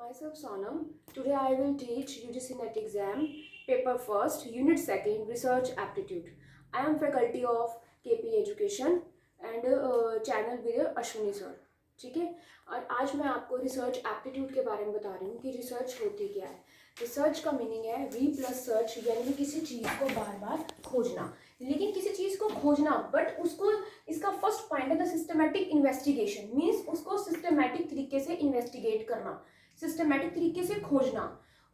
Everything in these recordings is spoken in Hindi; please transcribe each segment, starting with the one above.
Myself Sonam. Today I will teach UGC NET exam, paper first, unit second, research aptitude. I am faculty of KP Education and channel with Ashwini sir. ठीक है. और आज मैं आपको रिसर्च एप्टीट्यूड के बारे में बता रही हूँ कि रिसर्च होती क्या है. रिसर्च का मीनिंग है री प्लस सर्च, यानी किसी चीज़ को बार बार खोजना. लेकिन किसी चीज़ को खोजना बट उसको, इसका फर्स्ट पॉइंट है द सिस्टमेटिक इन्वेस्टिगेशन. मीन्स उसको सिस्टमेटिक तरीके से इन्वेस्टिगेट करना, सिस्टमेटिक तरीके से खोजना.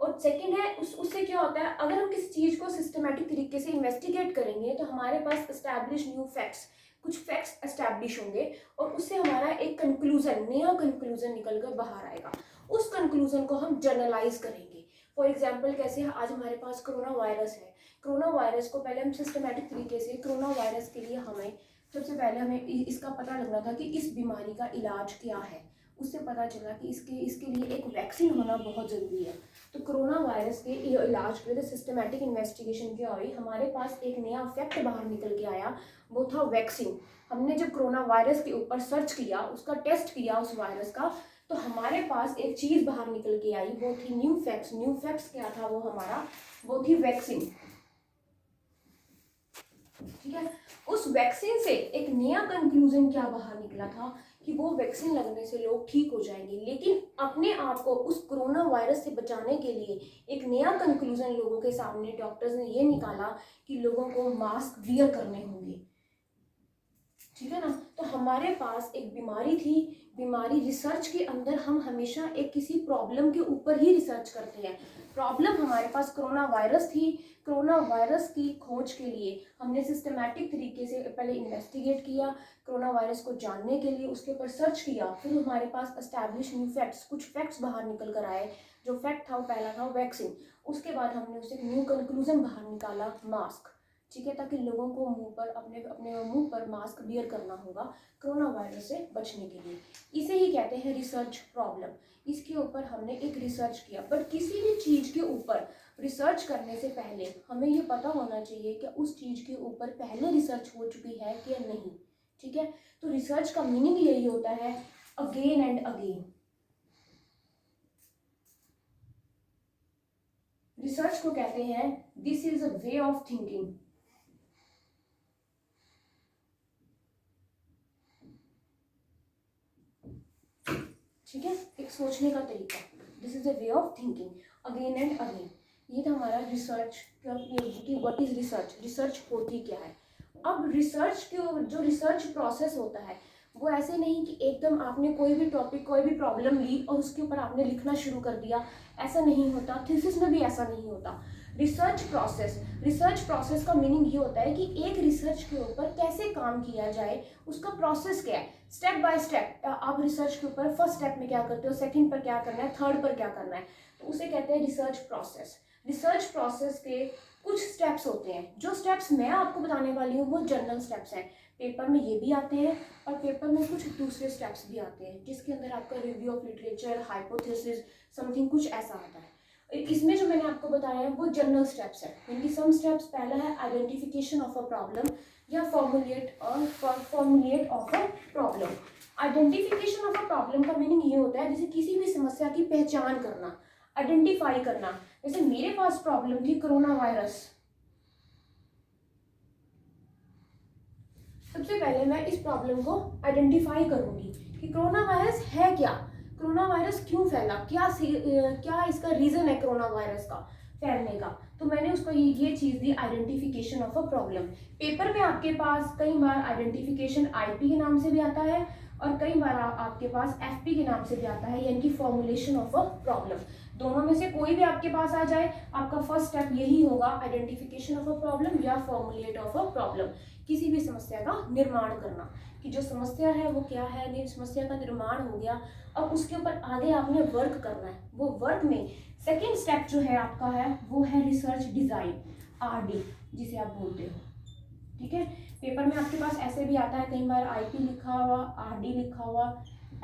और सेकंड है उससे क्या होता है, अगर हम किसी चीज़ को सिस्टमेटिक तरीके से इन्वेस्टिगेट करेंगे तो हमारे पास एस्टैब्लिश न्यू फैक्ट्स, कुछ फैक्ट्स एस्टैब्लिश होंगे और उससे हमारा एक कंक्लूजन, नया कंक्लूजन निकल कर बाहर आएगा. उस कंक्लूजन को हम जर्नलाइज करेंगे. फॉर एग्जाम्पल कैसे, आज हमारे पास कोरोना वायरस है. कोरोना वायरस को पहले हम सिस्टमेटिक तरीके से, कोरोना वायरस के लिए हमें सबसे पहले हमें इसका पता लगना था कि इस बीमारी का इलाज क्या है. उससे पता चला कि इसके लिए एक वैक्सीन होना बहुत ज़रूरी है. तो कोरोना वायरस के इलाज के लिए सिस्टमेटिक इन्वेस्टिगेशन क्या हुई, हमारे पास एक नया फैक्ट बाहर निकल के आया, वो था वैक्सीन. हमने जब कोरोना वायरस के ऊपर सर्च किया, उसका टेस्ट किया उस वायरस का, तो हमारे पास एक चीज़ बाहर निकल के आई, वो थी न्यू फैक्ट्स. न्यू फैक्ट्स क्या था वो हमारा, वो थी वैक्सीन. ठीक है. उस वैक्सीन से एक नया कंक्लूजन क्या बाहर निकला था कि वो वैक्सीन लगने से लोग ठीक हो जाएंगे. लेकिन अपने आप को उस कोरोना वायरस से बचाने के लिए एक नया कंक्लूजन लोगों के सामने डॉक्टर्स ने ये निकाला कि लोगों को मास्क वियर करने होंगे. ठीक है ना. तो हमारे पास एक बीमारी थी, बीमारी रिसर्च के अंदर हम हमेशा एक किसी प्रॉब्लम के ऊपर ही रिसर्च करते हैं. प्रॉब्लम हमारे पास कोरोना वायरस थी. कोरोना वायरस की खोज के लिए हमने सिस्टमैटिक तरीके से पहले इन्वेस्टिगेट किया, कोरोना वायरस को जानने के लिए उसके ऊपर सर्च किया. फिर हमारे पास एस्टैब्लिश न्यू फैक्ट्स, कुछ फैक्ट्स बाहर निकल कर आए. जो फैक्ट था वो पहला था वैक्सीन. उसके बाद हमने उसे न्यू कंक्लूजन बाहर निकाला, मास्क. ठीक है, ताकि लोगों को मुंह पर अपने अपने मुंह पर मास्क वियर करना होगा कोरोना वायरस से बचने के लिए. इसे ही कहते हैं रिसर्च प्रॉब्लम. इसके ऊपर हमने एक रिसर्च किया. बट किसी भी चीज़ के ऊपर रिसर्च करने से पहले हमें ये पता होना चाहिए कि उस चीज़ के ऊपर पहले रिसर्च हो चुकी है कि नहीं. ठीक है. तो रिसर्च का मीनिंग यही होता है, अगेन एंड अगेन. रिसर्च को कहते हैं this is a way of thinking. ठीक है, एक सोचने का तरीका. This is a way of thinking, again and again. ये था हमारा रिसर्च कि व्हाट इज रिसर्च, रिसर्च होती क्या है. अब रिसर्च के जो रिसर्च प्रोसेस होता है वो ऐसे नहीं कि एकदम आपने कोई भी टॉपिक, कोई भी प्रॉब्लम ली और उसके ऊपर आपने लिखना शुरू कर दिया. ऐसा नहीं होता. थीसिस में भी ऐसा नहीं होता. रिसर्च प्रोसेस का मीनिंग ये होता है कि एक रिसर्च के ऊपर कैसे काम किया जाए, उसका प्रोसेस क्या है, स्टेप बाय स्टेप. आप रिसर्च के ऊपर फर्स्ट स्टेप में क्या करते हो, सेकंड पर क्या करना है, थर्ड पर क्या करना है, तो उसे कहते हैं रिसर्च प्रोसेस. रिसर्च प्रोसेस के कुछ स्टेप्स होते हैं. जो स्टेप्स मैं आपको बताने वाली हूँ वो जनरल स्टेप्स हैं. पेपर में ये भी आते हैं और पेपर में कुछ दूसरे स्टेप्स भी आते हैं जिसके अंदर आपका review of literature, hypothesis, something कुछ ऐसा आता है. इसमें जो मैंने आपको बताया है वो जनरल स्टेप्स है. इनकी सम स्टेप्स, पहला है आइडेंटिफिकेशन ऑफ अ प्रॉब्लम या formulate of a problem. Identification of a problem का मीनिंग ये होता है जैसे किसी भी समस्या की पहचान करना, आइडेंटिफाई करना. जैसे मेरे पास प्रॉब्लम थी कोरोना वायरस. सबसे पहले मैं इस प्रॉब्लम को आइडेंटिफाई करूंगी कि कोरोना वायरस है क्या, कोरोना वायरस क्यों फैला, क्या इसका रीजन है कोरोना वायरस का फैलने का. तो मैंने उसको ये चीज़ दी, identification of a problem. Paper में आपके पास कई बार आइडेंटिफिकेशन आईपी के नाम से भी आता है और कई बार आपके पास एफपी के नाम से भी आता है, यानी कि फॉर्मुलेशन ऑफ अ प्रॉब्लम. दोनों में से कोई भी आपके पास आ जाए, आपका फर्स्ट स्टेप यही होगा, आइडेंटिफिकेशन ऑफ अ प्रॉब्लम या फॉर्मुलेट ऑफ अ प्रॉब्लम. किसी भी समस्या का निर्माण करना कि जो समस्या है वो क्या है, समस्या का निर्माण हो गया. अब उसके ऊपर आगे आपने वर्क करना है. वो वर्क में सेकेंड स्टेप जो है आपका है वो है रिसर्च डिज़ाइन, आरडी जिसे आप बोलते हो. ठीक है. पेपर में आपके पास ऐसे भी आता है, कई बार आईपी लिखा हुआ, आरडी लिखा हुआ,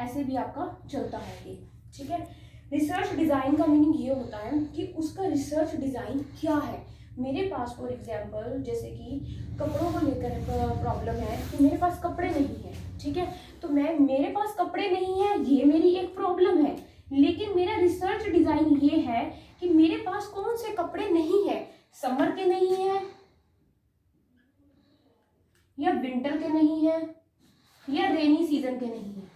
ऐसे भी आपका चलता है ये. ठीक है. रिसर्च डिज़ाइन का मीनिंग ये होता है कि उसका रिसर्च डिज़ाइन क्या है. मेरे पास फॉर एग्जाम्पल जैसे कि कपड़ों को लेकर प्रॉब्लम है कि मेरे पास कपड़े नहीं है. ठीक है. तो मेरे पास कपड़े नहीं है, ये मेरी एक प्रॉब्लम है. लेकिन मेरा रिसर्च डिजाइन ये है कि मेरे पास कौन से कपड़े नहीं है, समर के नहीं है या विंटर के नहीं है या रेनी सीजन के नहीं है,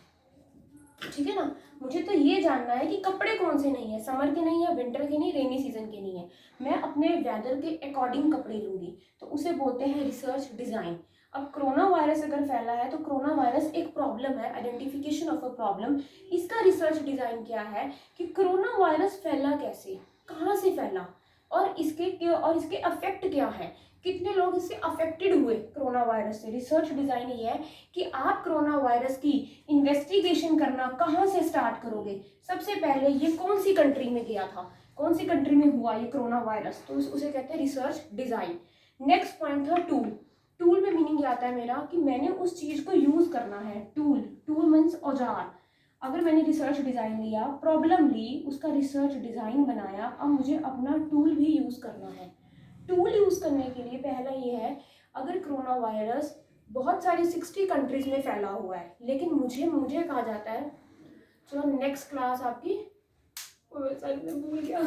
ठीक है ना। मुझे तो ये जानना है कि कपड़े कौन से नहीं है, समर के नहीं है, विंटर के नहीं, रेनी सीजन के नहीं है, मैं अपने वेदर के अकॉर्डिंग कपड़े लूंगी, तो उसे बोलते हैं रिसर्च डिजाइन। अब कोरोना वायरस अगर फैला है तो कोरोना वायरस एक प्रॉब्लम है, आइडेंटिफिकेशन ऑफ अ प्रॉब्लम। इसका रिसर्च डिजाइन क्या है कि कोरोना वायरस फैला कैसे, कहाँ से फैला और इसके अफेक्ट क्या है, कितने लोग इससे अफेक्टेड हुए कोरोना वायरस से। रिसर्च डिजाइन ये है कि आप कोरोना वायरस की इन्वेस्टिगेशन करना कहाँ से स्टार्ट करोगे। सबसे पहले ये कौन सी कंट्री में गया था, कौन सी कंट्री में हुआ ये कोरोना वायरस, तो उसे कहते हैं रिसर्च डिजाइन। नेक्स्ट पॉइंट था टूल। टूल में मीनिंग ये आता है मेरा कि मैंने उस चीज को यूज करना है। टूल, टूल मीन्स औजार। अगर मैंने रिसर्च डिजाइन लिया, प्रॉब्लम ली, उसका रिसर्च डिजाइन बनाया, अब मुझे अपना टूल भी यूज करना है। टूल यूज करने के लिए पहला ये है, अगर कोरोना वायरस बहुत सारी 60 कंट्रीज में फैला हुआ है, लेकिन मुझे कहा जाता है, चलो नेक्स्ट क्लास आपकी, मैं भूल गया